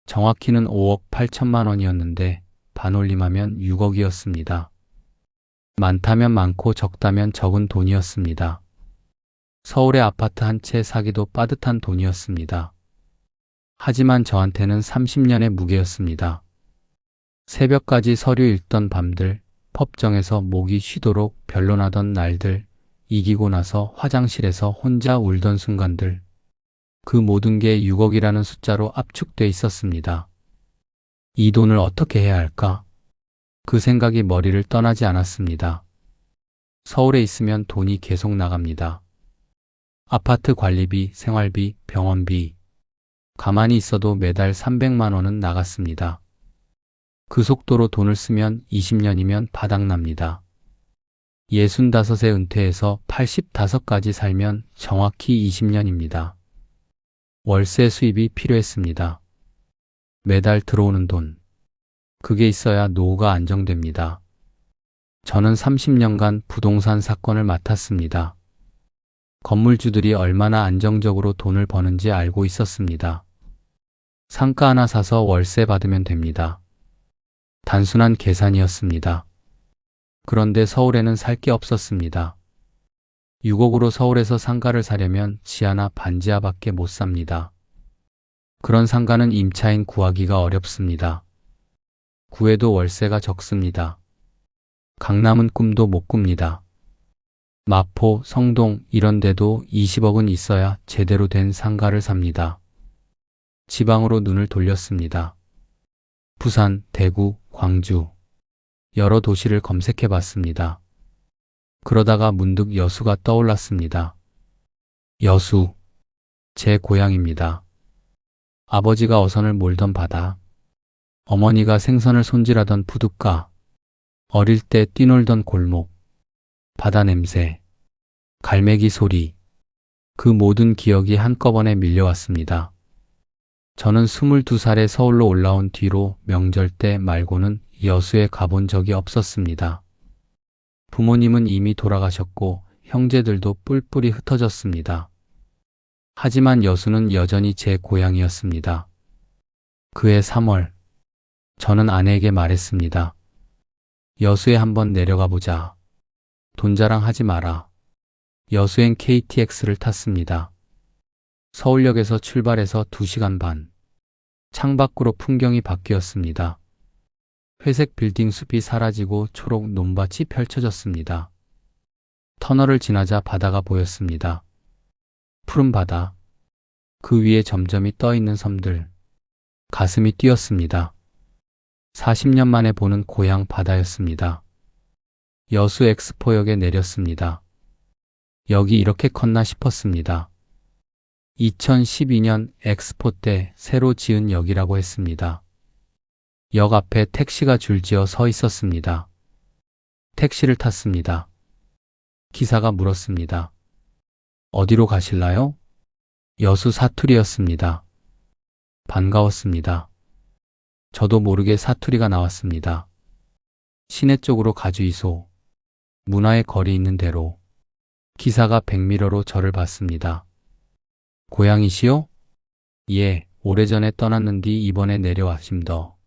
정확히는 5억 8천만 원이었는데 반올림하면 6억이었습니다. 많다면 많고 적다면 적은 돈이었습니다. 서울의 아파트 한 채 사기도 빠듯한 돈이었습니다. 하지만 저한테는 30년의 무게였습니다. 새벽까지 서류 읽던 밤들, 법정에서 목이 쉬도록 변론하던 날들, 이기고 나서 화장실에서 혼자 울던 순간들, 그 모든 게 6억이라는 숫자로 압축돼 있었습니다. 이 돈을 어떻게 해야 할까? 그 생각이 머리를 떠나지 않았습니다. 서울에 있으면 돈이 계속 나갑니다. 아파트 관리비, 생활비, 병원비. 가만히 있어도 매달 300만 원은 나갔습니다. 그 속도로 돈을 쓰면 20년이면 바닥납니다. 65에 은퇴해서 85까지 살면 정확히 20년입니다. 월세 수입이 필요했습니다. 매달 들어오는 돈. 그게 있어야 노후가 안정됩니다. 저는 30년간 부동산 사건을 맡았습니다. 건물주들이 얼마나 안정적으로 돈을 버는지 알고 있었습니다. 상가 하나 사서 월세 받으면 됩니다. 단순한 계산이었습니다. 그런데 서울에는 살 게 없었습니다. 6억으로 서울에서 상가를 사려면 지하나 반지하밖에 못 삽니다. 그런 상가는 임차인 구하기가 어렵습니다. 구해도 월세가 적습니다. 강남은 꿈도 못 꿉니다. 마포, 성동 이런 데도 20억은 있어야 제대로 된 상가를 삽니다. 지방으로 눈을 돌렸습니다. 부산, 대구, 광주 여러 도시를 검색해 봤습니다. 그러다가 문득 여수가 떠올랐습니다. 여수, 제 고향입니다. 아버지가 어선을 몰던 바다, 어머니가 생선을 손질하던 부둣가, 어릴 때 뛰놀던 골목, 바다 냄새, 갈매기 소리, 그 모든 기억이 한꺼번에 밀려왔습니다. 저는 22살에 서울로 올라온 뒤로 명절 때 말고는 여수에 가본 적이 없었습니다. 부모님은 이미 돌아가셨고 형제들도 뿔뿔이 흩어졌습니다. 하지만 여수는 여전히 제 고향이었습니다. 그해 3월, 저는 아내에게 말했습니다. 여수에 한번 내려가 보자. 돈 자랑하지 마라. 여수행 KTX를 탔습니다. 서울역에서 출발해서 2시간 반. 창밖으로 풍경이 바뀌었습니다. 회색 빌딩 숲이 사라지고 초록 논밭이 펼쳐졌습니다. 터널을 지나자 바다가 보였습니다. 푸른 바다. 그 위에 점점이 떠있는 섬들. 가슴이 뛰었습니다. 40년 만에 보는 고향 바다였습니다. 여수 엑스포역에 내렸습니다. 여기 이렇게 컸나 싶었습니다. 2012년 엑스포 때 새로 지은 역이라고 했습니다. 역 앞에 택시가 줄지어 서 있었습니다. 택시를 탔습니다. 기사가 물었습니다. 어디로 가실라요? 여수 사투리였습니다. 반가웠습니다. 저도 모르게 사투리가 나왔습니다. 시내 쪽으로 가주이소. 문화의 거리 있는 대로. 기사가 백미러로 저를 봤습니다. 고향이시오? 예, 오래전에 떠났는디 이번에 내려왔심더.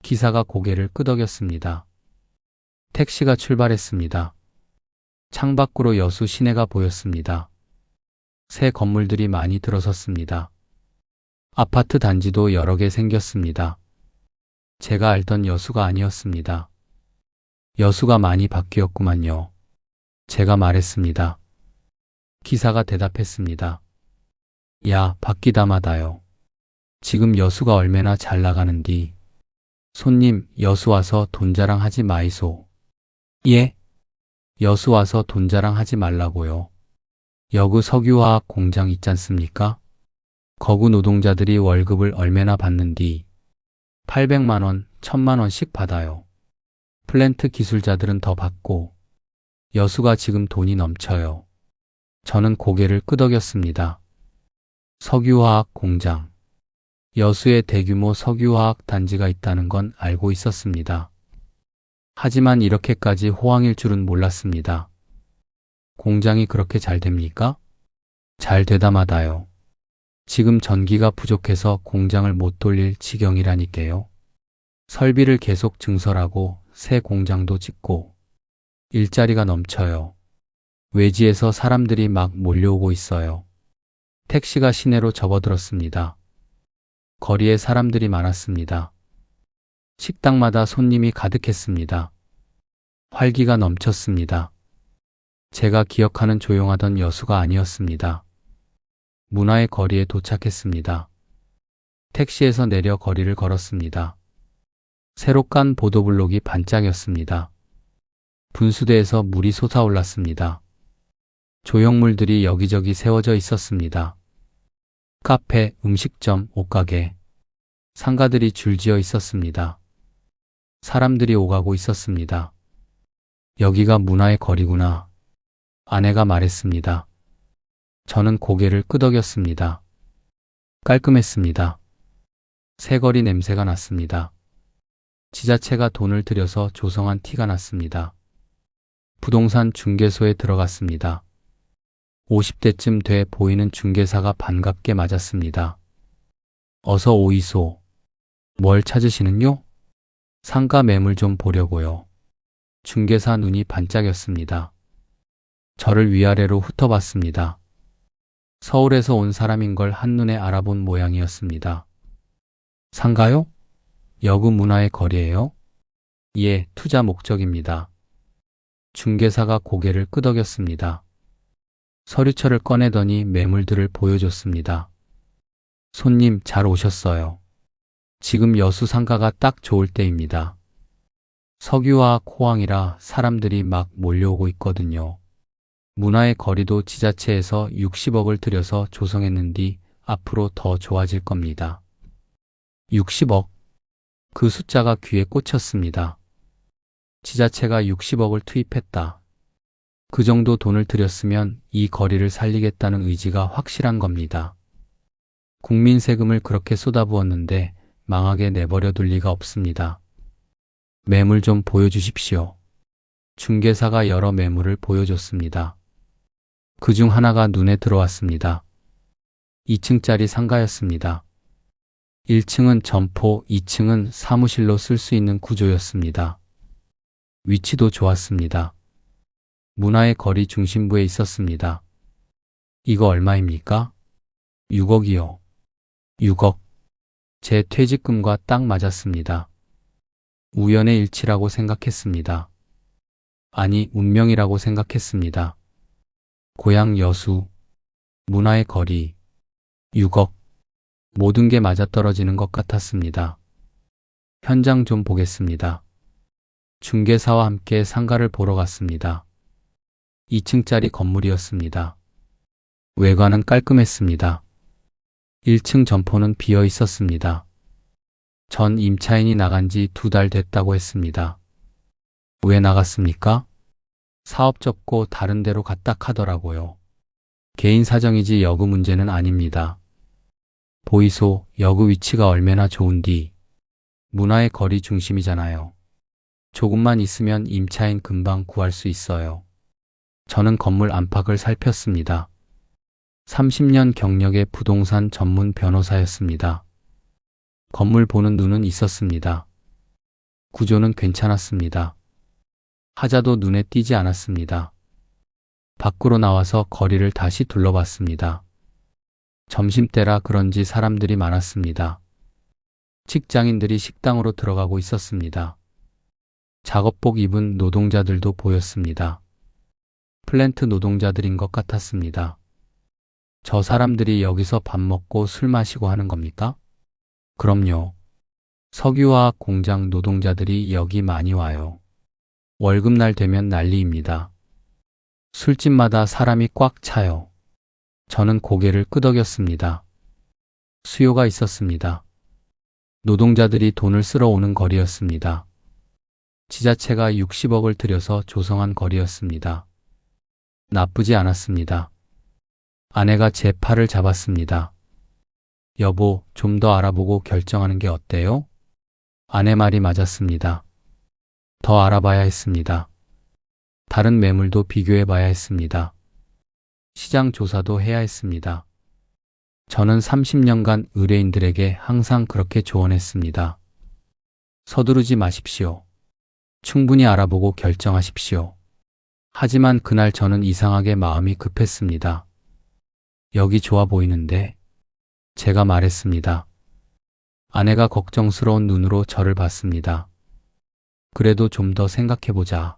기사가 고개를 끄덕였습니다. 택시가 출발했습니다. 창밖으로 여수 시내가 보였습니다. 새 건물들이 많이 들어섰습니다. 아파트 단지도 여러 개 생겼습니다. 제가 알던 여수가 아니었습니다. 여수가 많이 바뀌었구만요. 제가 말했습니다. 기사가 대답했습니다. 야, 바뀌다마다요. 지금 여수가 얼마나 잘 나가는디. 손님, 여수 와서 돈 자랑하지 마이소. 예? 여수 와서 돈 자랑하지 말라고요. 여구 석유화학 공장 있잖습니까? 거구 노동자들이 월급을 얼마나 받는디. 800만 원, 1000만 원씩 받아요. 플랜트 기술자들은 더 받고. 여수가 지금 돈이 넘쳐요. 저는 고개를 끄덕였습니다. 석유화학 공장. 여수에 대규모 석유화학 단지가 있다는 건 알고 있었습니다. 하지만 이렇게까지 호황일 줄은 몰랐습니다. 공장이 그렇게 잘 됩니까? 잘 되다마다요. 지금 전기가 부족해서 공장을 못 돌릴 지경이라니까요. 설비를 계속 증설하고 새 공장도 짓고 일자리가 넘쳐요. 외지에서 사람들이 막 몰려오고 있어요. 택시가 시내로 접어들었습니다. 거리에 사람들이 많았습니다. 식당마다 손님이 가득했습니다. 활기가 넘쳤습니다. 제가 기억하는 조용하던 여수가 아니었습니다. 문화의 거리에 도착했습니다. 택시에서 내려 거리를 걸었습니다. 새로 깐 보도블록이 반짝였습니다. 분수대에서 물이 솟아올랐습니다. 조형물들이 여기저기 세워져 있었습니다. 카페, 음식점, 옷가게, 상가들이 줄지어 있었습니다. 사람들이 오가고 있었습니다. 여기가 문화의 거리구나. 아내가 말했습니다. 저는 고개를 끄덕였습니다. 깔끔했습니다. 새거리 냄새가 났습니다. 지자체가 돈을 들여서 조성한 티가 났습니다. 부동산 중개소에 들어갔습니다. 50대쯤 돼 보이는 중개사가 반갑게 맞았습니다. 어서 오이소. 뭘 찾으시는요? 상가 매물 좀 보려고요. 중개사 눈이 반짝였습니다. 저를 위아래로 훑어봤습니다. 서울에서 온 사람인 걸 한눈에 알아본 모양이었습니다. 상가요? 여구 문화의 거리예요? 예, 투자 목적입니다. 중개사가 고개를 끄덕였습니다. 서류철을 꺼내더니 매물들을 보여줬습니다. 손님 잘 오셨어요. 지금 여수 상가가 딱 좋을 때입니다. 석유화학 호황이라 사람들이 막 몰려오고 있거든요. 문화의 거리도 지자체에서 60억을 들여서 조성했는디 앞으로 더 좋아질 겁니다. 60억. 그 숫자가 귀에 꽂혔습니다. 지자체가 60억을 투입했다. 그 정도 돈을 들였으면 이 거리를 살리겠다는 의지가 확실한 겁니다. 국민 세금을 그렇게 쏟아부었는데 망하게 내버려 둘 리가 없습니다. 매물 좀 보여주십시오. 중개사가 여러 매물을 보여줬습니다. 그중 하나가 눈에 들어왔습니다. 2층짜리 상가였습니다. 1층은 점포, 2층은 사무실로 쓸 수 있는 구조였습니다. 위치도 좋았습니다. 문화의 거리 중심부에 있었습니다. 이거 얼마입니까? 6억이요. 6억. 제 퇴직금과 딱 맞았습니다. 우연의 일치라고 생각했습니다. 아니, 운명이라고 생각했습니다. 고향 여수, 문화의 거리, 6억. 모든 게 맞아떨어지는 것 같았습니다. 현장 좀 보겠습니다. 중개사와 함께 상가를 보러 갔습니다. 2층짜리 건물이었습니다. 외관은 깔끔했습니다. 1층 점포는 비어 있었습니다. 전 임차인이 나간 지 2달 됐다고 했습니다. 왜 나갔습니까? 사업 접고 다른 데로 갔다 하더라고요. 개인 사정이지 여구 문제는 아닙니다. 보이소, 여구 위치가 얼마나 좋은디. 문화의 거리 중심이잖아요. 조금만 있으면 임차인 금방 구할 수 있어요. 저는 건물 안팎을 살폈습니다. 30년 경력의 부동산 전문 변호사였습니다. 건물 보는 눈은 있었습니다. 구조는 괜찮았습니다. 하자도 눈에 띄지 않았습니다. 밖으로 나와서 거리를 다시 둘러봤습니다. 점심때라 그런지 사람들이 많았습니다. 직장인들이 식당으로 들어가고 있었습니다. 작업복 입은 노동자들도 보였습니다. 플랜트 노동자들인 것 같았습니다. 저 사람들이 여기서 밥 먹고 술 마시고 하는 겁니까? 그럼요. 석유화학 공장 노동자들이 여기 많이 와요. 월급날 되면 난리입니다. 술집마다 사람이 꽉 차요. 저는 고개를 끄덕였습니다. 수요가 있었습니다. 노동자들이 돈을 쓸어 오는 거리였습니다. 지자체가 60억을 들여서 조성한 거리였습니다. 나쁘지 않았습니다. 아내가 제 팔을 잡았습니다. 여보, 좀 더 알아보고 결정하는 게 어때요? 아내 말이 맞았습니다. 더 알아봐야 했습니다. 다른 매물도 비교해 봐야 했습니다. 시장 조사도 해야 했습니다. 저는 30년간 의뢰인들에게 항상 그렇게 조언했습니다. 서두르지 마십시오. 충분히 알아보고 결정하십시오. 하지만 그날 저는 이상하게 마음이 급했습니다. 여기 좋아 보이는데? 제가 말했습니다. 아내가 걱정스러운 눈으로 저를 봤습니다. 그래도 좀 더 생각해보자.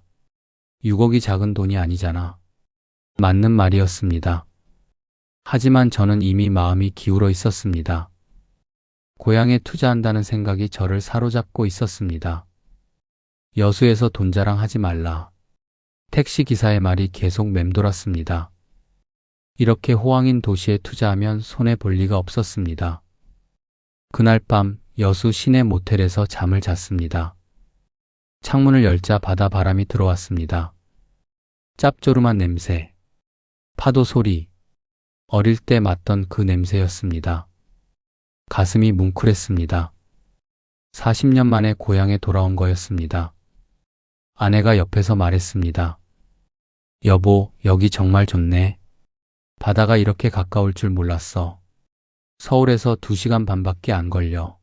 6억이 작은 돈이 아니잖아. 맞는 말이었습니다. 하지만 저는 이미 마음이 기울어 있었습니다. 고향에 투자한다는 생각이 저를 사로잡고 있었습니다. 여수에서 돈 자랑하지 말라. 택시 기사의 말이 계속 맴돌았습니다. 이렇게 호황인 도시에 투자하면 손해볼 리가 없었습니다. 그날 밤 여수 시내 모텔에서 잠을 잤습니다. 창문을 열자 바다 바람이 들어왔습니다. 짭조름한 냄새, 파도 소리, 어릴 때 맡던 그 냄새였습니다. 가슴이 뭉클했습니다. 40년 만에 고향에 돌아온 거였습니다. 아내가 옆에서 말했습니다. 여보, 여기 정말 좋네. 바다가 이렇게 가까울 줄 몰랐어. 서울에서 2시간 반밖에 안 걸려.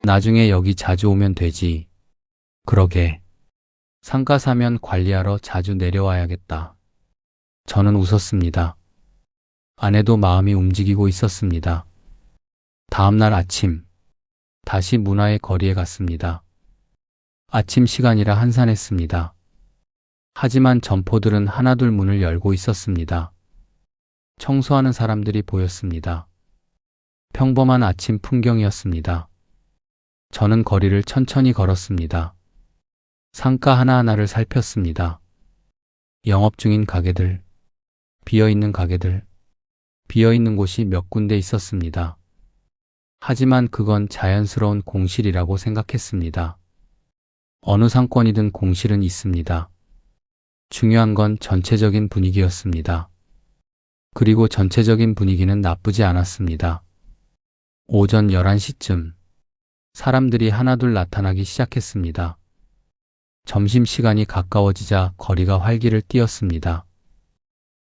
나중에 여기 자주 오면 되지. 그러게. 상가 사면 관리하러 자주 내려와야겠다. 저는 웃었습니다. 아내도 마음이 움직이고 있었습니다. 다음 날 아침, 다시 문화의 거리에 갔습니다. 아침 시간이라 한산했습니다. 하지만 점포들은 하나둘 문을 열고 있었습니다. 청소하는 사람들이 보였습니다. 평범한 아침 풍경이었습니다. 저는 거리를 천천히 걸었습니다. 상가 하나하나를 살폈습니다. 영업 중인 가게들, 비어있는 가게들, 비어있는 곳이 몇 군데 있었습니다. 하지만 그건 자연스러운 공실이라고 생각했습니다. 어느 상권이든 공실은 있습니다. 중요한 건 전체적인 분위기였습니다. 그리고 전체적인 분위기는 나쁘지 않았습니다. 오전 11시쯤 사람들이 하나둘 나타나기 시작했습니다. 점심시간이 가까워지자 거리가 활기를 띠었습니다.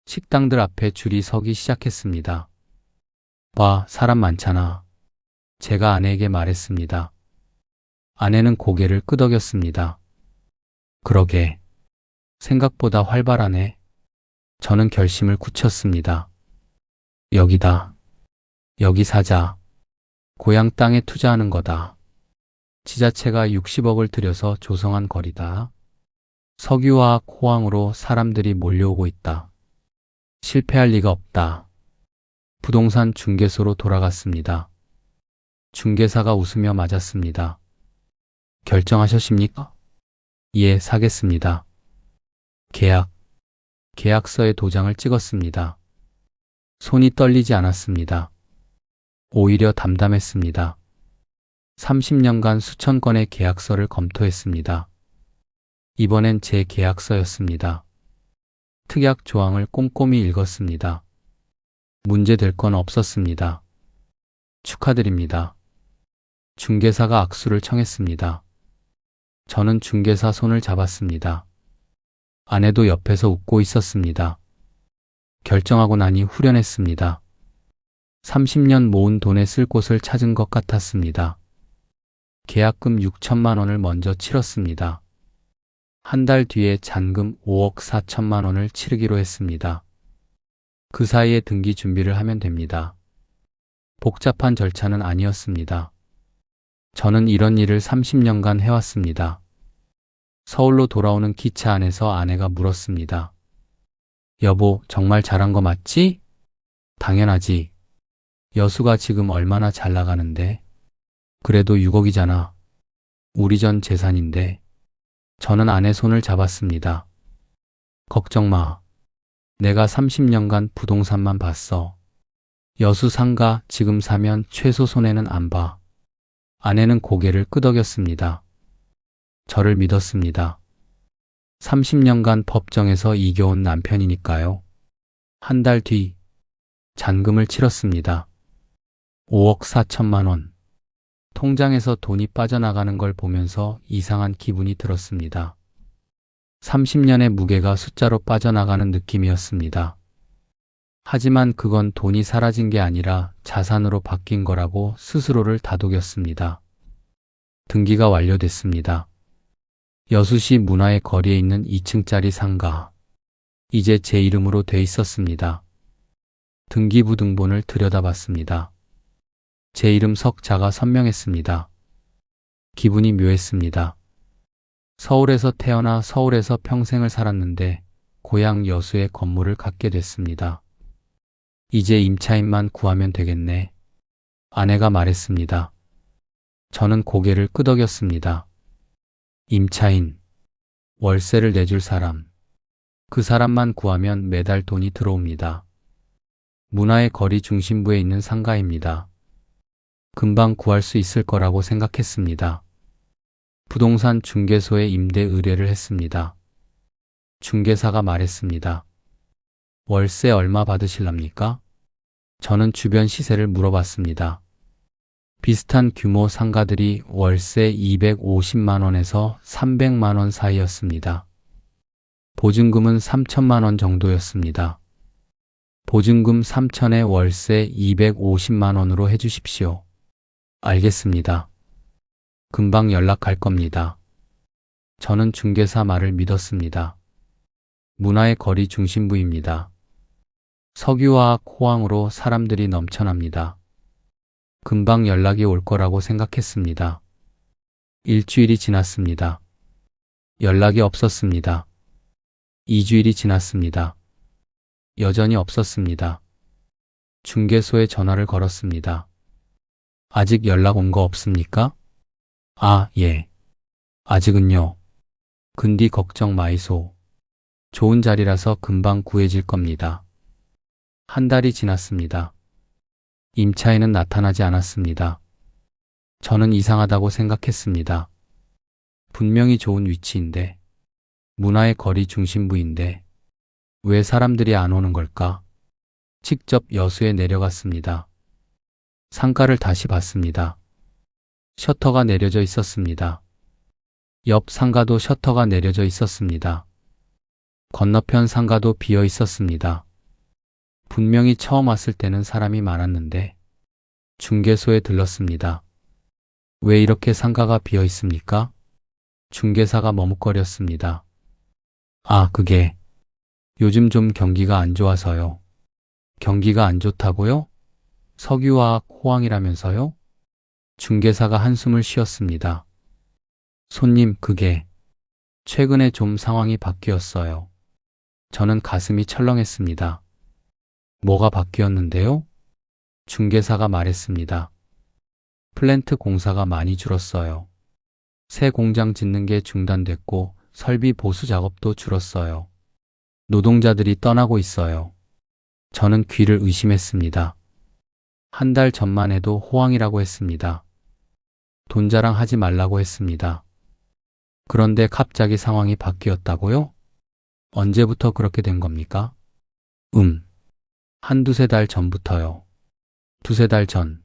식당들 앞에 줄이 서기 시작했습니다. 와, 사람 많잖아. 제가 아내에게 말했습니다. 아내는 고개를 끄덕였습니다. 그러게. 생각보다 활발하네. 저는 결심을 굳혔습니다. 여기다. 여기 사자. 고향 땅에 투자하는 거다. 지자체가 60억을 들여서 조성한 거리다. 석유화학 호황으로 사람들이 몰려오고 있다. 실패할 리가 없다. 부동산 중개소로 돌아갔습니다. 중개사가 웃으며 맞았습니다. 결정하셨습니까? 예, 사겠습니다. 계약서에 도장을 찍었습니다. 손이 떨리지 않았습니다. 오히려 담담했습니다. 30년간 수천 건의 계약서를 검토했습니다. 이번엔 제 계약서였습니다. 특약 조항을 꼼꼼히 읽었습니다. 문제될 건 없었습니다. 축하드립니다. 중개사가 악수를 청했습니다. 저는 중개사 손을 잡았습니다. 아내도 옆에서 웃고 있었습니다. 결정하고 나니 후련했습니다. 30년 모은 돈에 쓸 곳을 찾은 것 같았습니다. 계약금 6천만 원을 먼저 치렀습니다. 한 달 뒤에 잔금 5억 4천만 원을 치르기로 했습니다. 그 사이에 등기 준비를 하면 됩니다. 복잡한 절차는 아니었습니다. 저는 이런 일을 30년간 해왔습니다. 서울로 돌아오는 기차 안에서 아내가 물었습니다. 여보, 정말 잘한 거 맞지? 당연하지. 여수가 지금 얼마나 잘 나가는데. 그래도 6억이잖아. 우리 전 재산인데. 저는 아내 손을 잡았습니다. 걱정 마. 내가 30년간 부동산만 봤어. 여수 상가 지금 사면 최소 손해는 안 봐. 아내는 고개를 끄덕였습니다. 저를 믿었습니다. 30년간 법정에서 이겨온 남편이니까요. 한 달 뒤 잔금을 치렀습니다. 5억 4천만 원. 통장에서 돈이 빠져나가는 걸 보면서 이상한 기분이 들었습니다. 30년의 무게가 숫자로 빠져나가는 느낌이었습니다. 하지만 그건 돈이 사라진 게 아니라 자산으로 바뀐 거라고 스스로를 다독였습니다. 등기가 완료됐습니다. 여수시 문화의 거리에 있는 2층짜리 상가. 이제 제 이름으로 돼 있었습니다. 등기부등본을 들여다봤습니다. 제 이름 석자가 선명했습니다. 기분이 묘했습니다. 서울에서 태어나 서울에서 평생을 살았는데 고향 여수에 건물을 갖게 됐습니다. 이제 임차인만 구하면 되겠네. 아내가 말했습니다. 저는 고개를 끄덕였습니다. 임차인, 월세를 내줄 사람, 그 사람만 구하면 매달 돈이 들어옵니다. 문화의 거리 중심부에 있는 상가입니다. 금방 구할 수 있을 거라고 생각했습니다. 부동산 중개소에 임대 의뢰를 했습니다. 중개사가 말했습니다. 월세 얼마 받으실랍니까? 저는 주변 시세를 물어봤습니다. 비슷한 규모 상가들이 월세 250만 원에서 300만 원 사이였습니다. 보증금은 3천만 원 정도였습니다. 보증금 3천에 월세 250만 원으로 해주십시오. 알겠습니다. 금방 연락할 겁니다. 저는 중개사 말을 믿었습니다. 문화의 거리 중심부입니다. 석유화학 호황으로 사람들이 넘쳐납니다. 금방 연락이 올 거라고 생각했습니다. 일주일이 지났습니다. 연락이 없었습니다. 2주일이 지났습니다. 여전히 없었습니다. 중개소에 전화를 걸었습니다. 아직 연락 온 거 없습니까? 아, 예. 아직은요. 근디 걱정 마이소. 좋은 자리라서 금방 구해질 겁니다. 한 달이 지났습니다. 임차인은 나타나지 않았습니다. 저는 이상하다고 생각했습니다. 분명히 좋은 위치인데, 문화의 거리 중심부인데, 왜 사람들이 안 오는 걸까? 직접 여수에 내려갔습니다. 상가를 다시 봤습니다. 셔터가 내려져 있었습니다. 옆 상가도 셔터가 내려져 있었습니다. 건너편 상가도 비어 있었습니다. 분명히 처음 왔을 때는 사람이 많았는데 중개소에 들렀습니다. 왜 이렇게 상가가 비어 있습니까? 중개사가 머뭇거렸습니다. 아, 그게 요즘 좀 경기가 안 좋아서요. 경기가 안 좋다고요? 석유화학 호황이라면서요? 중개사가 한숨을 쉬었습니다. 손님, 그게 최근에 좀 상황이 바뀌었어요. 저는 가슴이 철렁했습니다. 뭐가 바뀌었는데요? 중개사가 말했습니다. 플랜트 공사가 많이 줄었어요. 새 공장 짓는 게 중단됐고 설비 보수 작업도 줄었어요. 노동자들이 떠나고 있어요. 저는 귀를 의심했습니다. 한 달 전만 해도 호황이라고 했습니다. 돈 자랑하지 말라고 했습니다. 그런데 갑자기 상황이 바뀌었다고요? 언제부터 그렇게 된 겁니까? 한두세 달 전부터요. 두세 달 전.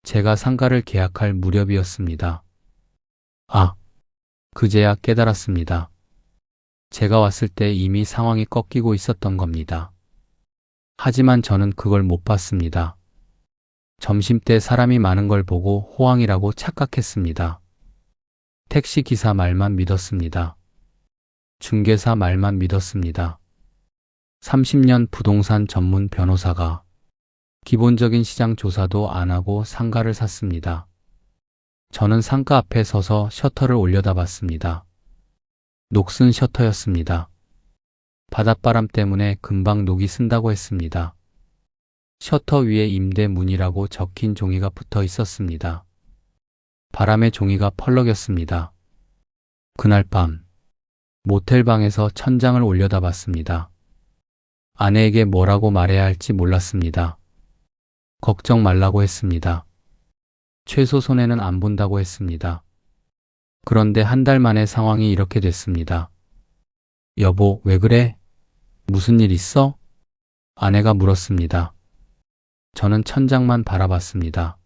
제가 상가를 계약할 무렵이었습니다. 아, 그제야 깨달았습니다. 제가 왔을 때 이미 상황이 꺾이고 있었던 겁니다. 하지만 저는 그걸 못 봤습니다. 점심때 사람이 많은 걸 보고 호황이라고 착각했습니다. 택시기사 말만 믿었습니다. 중개사 말만 믿었습니다. 30년 부동산 전문 변호사가 기본적인 시장 조사도 안 하고 상가를 샀습니다. 저는 상가 앞에 서서 셔터를 올려다봤습니다. 녹슨 셔터였습니다. 바닷바람 때문에 금방 녹이 쓴다고 했습니다. 셔터 위에 임대문이라고 적힌 종이가 붙어 있었습니다. 바람에 종이가 펄럭였습니다. 그날 밤 모텔방에서 천장을 올려다봤습니다. 아내에게 뭐라고 말해야 할지 몰랐습니다. 걱정 말라고 했습니다. 최소 손해는 안 본다고 했습니다. 그런데 한 달 만에 상황이 이렇게 됐습니다. 여보, 왜 그래? 무슨 일 있어? 아내가 물었습니다. 저는 천장만 바라봤습니다.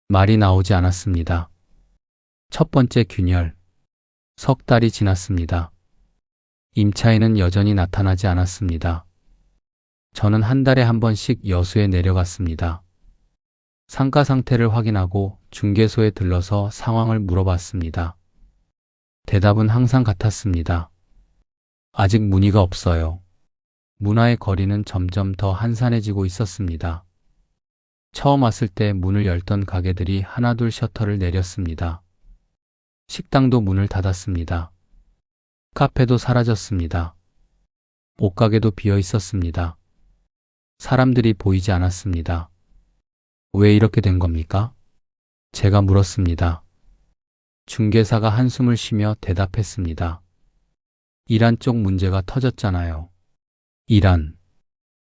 말이 나오지 않았습니다. 첫 번째 균열. 석 달이 지났습니다. 임차인은 여전히 나타나지 않았습니다. 저는 한 달에 한 번씩 여수에 내려갔습니다. 상가 상태를 확인하고 중개소에 들러서 상황을 물어봤습니다. 대답은 항상 같았습니다. 아직 문의가 없어요. 문화의 거리는 점점 더 한산해지고 있었습니다. 처음 왔을 때 문을 열던 가게들이 하나둘 셔터를 내렸습니다. 식당도 문을 닫았습니다. 카페도 사라졌습니다. 옷가게도 비어 있었습니다. 사람들이 보이지 않았습니다. 왜 이렇게 된 겁니까? 제가 물었습니다. 중개사가 한숨을 쉬며 대답했습니다. 이란 쪽 문제가 터졌잖아요. 이란.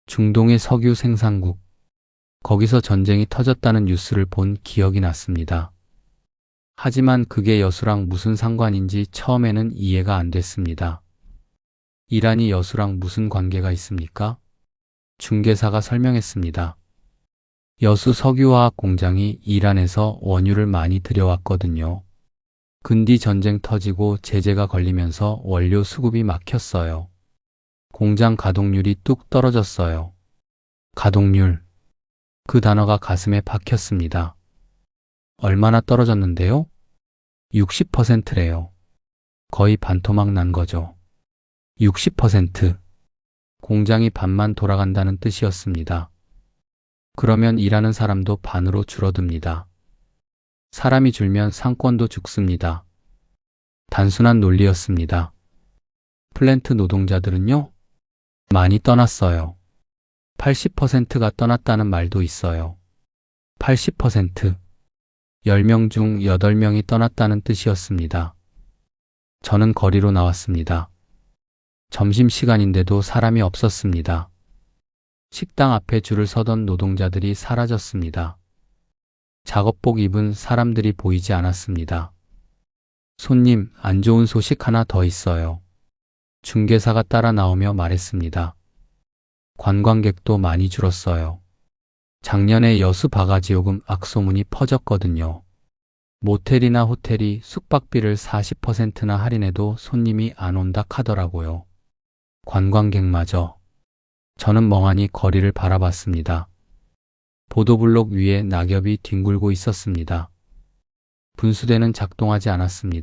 중동의 석유 생산국. 거기서 전쟁이 터졌다는 뉴스를 본 기억이 났습니다. 하지만 그게 여수랑 무슨 상관인지 처음에는 이해가 안 됐습니다. 이란이 여수랑 무슨 관계가 있습니까? 중개사가 설명했습니다. 여수 석유화학 공장이 이란에서 원유를 많이 들여왔거든요. 근디 전쟁 터지고 제재가 걸리면서 원료 수급이 막혔어요. 공장 가동률이 뚝 떨어졌어요. 가동률. 그 단어가 가슴에 박혔습니다. 얼마나 떨어졌는데요? 60%래요. 거의 반토막 난 거죠. 60%. 공장이 반만 돌아간다는 뜻이었습니다. 그러면 일하는 사람도 반으로 줄어듭니다. 사람이 줄면 상권도 죽습니다. 단순한 논리였습니다. 플랜트 노동자들은요? 많이 떠났어요. 80%가 떠났다는 말도 있어요. 80%. 10명 중 8명이 떠났다는 뜻이었습니다. 저는 거리로 나왔습니다. 점심시간인데도 사람이 없었습니다. 식당 앞에 줄을 서던 노동자들이 사라졌습니다. 작업복 입은 사람들이 보이지 않았습니다. 손님, 안 좋은 소식 하나 더 있어요. 중개사가 따라 나오며 말했습니다. 관광객도 많이 줄었어요. 작년에 여수 바가지 요금 악소문이 퍼졌거든요. 모텔이나 호텔이 숙박비를 40%나 할인해도 손님이 안 온다 하더라고요. 관광객마저. 저는 멍하니 거리를 바라봤습니다. 보도블록 위에 낙엽이 뒹굴고 있었습니다. 분수대는 작동하지 않았습니다.